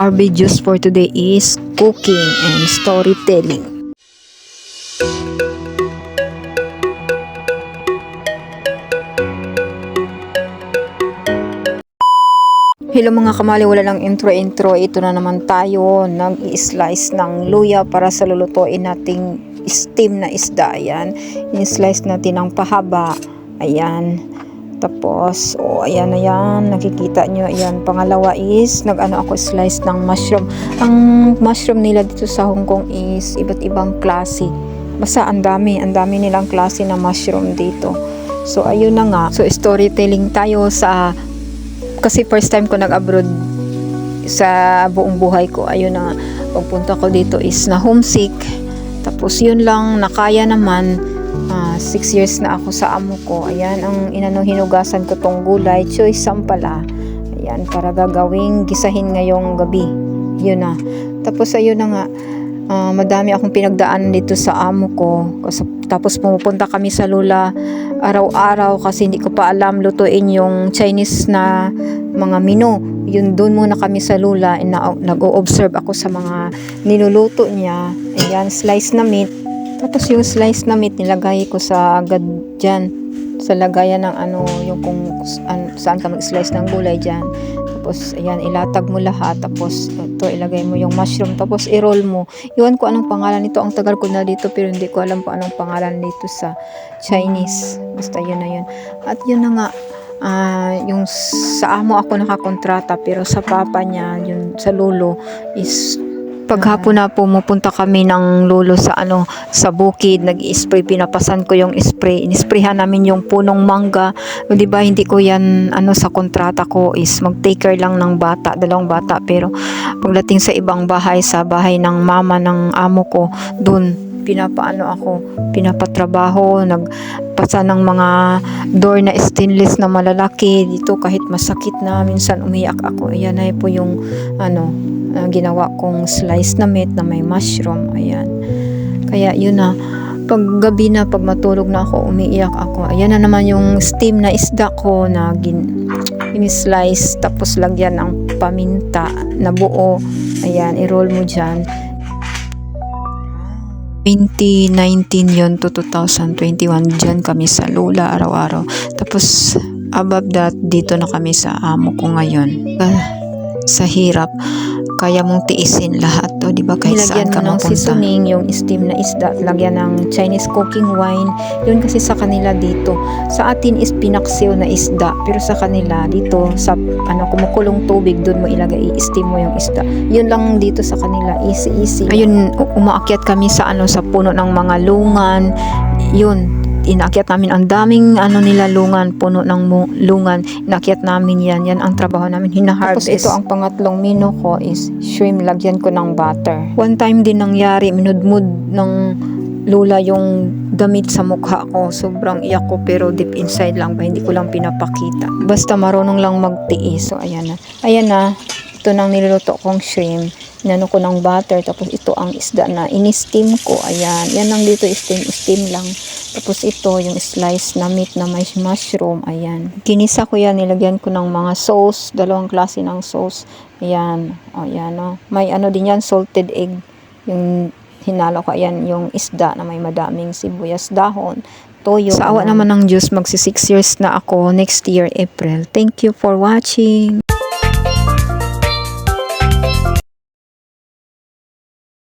Our videos for today is cooking and storytelling. Hello mga kamali, wala lang intro. Ito na naman tayo, nag-i-slice ng luya para sa lulutuin nating steam na isda. Ayan, i-slice natin ng pahaba. Ayan. Tapos, ayan na yan. Nakikita nyo, ayan. Pangalawa is, nag-ano ako slice ng mushroom. Ang mushroom nila dito sa Hong Kong is iba't ibang klase. Basta ang dami nilang klase na mushroom dito. So, ayun na nga. So, storytelling tayo kasi first time ko nag-abroad sa buong buhay ko. Ayun na nga. Pagpunta ko dito is na homesick. Tapos, yun lang, nakaya naman. 6 years na ako sa amo ko. Ayan, ang hinugasan ko tong gulay, choy sampala. Ayan, para gagawing gisahin ngayong gabi. Yun na. Tapos ayun na nga, madami akong pinagdaan dito sa amo ko. Tapos pumupunta kami sa Lula araw-araw kasi hindi ko pa alam lutuin yung Chinese na mga menu. Yun, doon muna kami sa Lula. Nag-o-observe ako sa mga niluluto niya. Ayan, slice na meat. Tapos yung slice na meat nilagay ko sa agad dyan. Sa lagayan ng yung kung saan ka mag-slice ng gulay dyan. Tapos ayan, ilatag mo lahat. Tapos ito, ilagay mo yung mushroom. Tapos i-roll mo. Iwan ko anong pangalan nito. Ang tagal ko na dito pero hindi ko alam kung anong pangalan dito sa Chinese. Basta yun na yun. At yun na nga. Yung sa amo ako nakakontrata pero sa papa niya, yun sa lolo is paghapon na pumupunta kami ng lolo sa sa bukid, nag-i-spray, pinapasan ko yung spray, inisprayhan namin yung punong mangga. O, di ba hindi ko yan sa kontrata ko is mag-take care lang ng bata, 2 bata, pero pagdating sa ibang bahay, sa bahay ng mama ng amo ko, dun pinapatrabaho, nagpasa ng mga door na stainless na malalaki dito kahit masakit na, minsan umiyak ako. Ayan na po yung ginawa kong slice na meat na may mushroom. Ayan. Kaya yun na. Pag gabi na, pag matulog na ako, umiiyak ako. Ayan na naman yung steam na isda ko na in-slice. Tapos lagyan ng paminta na buo. Ayan, i-roll mo dyan. 2019 yun to 2021. Dyan kami sa Lula araw-araw. Tapos above that, dito na kami sa amo ko ngayon. Sa hirap, kaya mong tiisin lahat, di ba? Kahit saan ka mapunta. Nilagyan mo ng seasoning, yung steam na isda, lagyan ng Chinese cooking wine. Yun kasi sa kanila dito. Sa atin is pinaksiw na isda, pero sa kanila dito sa kumukulong tubig, doon mo ilagay, i-steam mo yung isda. Yun lang dito sa kanila, easy. Ayun, umaakyat kami sa sa puno ng mga lungan. Yun, inakyat namin ang daming nila lungan, puno ng lungan, inakyat namin yan ang trabaho namin, hinaharvest. Tapos ito ang pangatlong menu ko is shrimp, lagyan ko ng butter. One time din nangyari, minudmud ng lula yung damit sa mukha ko, sobrang iyak ko pero deep inside lang ba, hindi ko lang pinapakita, basta marunong lang magtiis. So ayan na, ito nang niluluto kong shrimp. Inano ko ng butter, tapos ito ang isda na ini-steam ko. Ayan, yan lang dito, steam lang. Tapos ito yung slice na meat na may mushroom. Ayan, kinisa ko yan, nilagyan ko ng mga sauce, 2 klase ng sauce. Ayan, ayan may din yan, salted egg. Yung hinalo ko, ayan, yung isda na may madaming sibuyas, dahon, toyo. Sa awa naman ng Diyos, magsi 6 years na ako next year, April. Thank you for watching.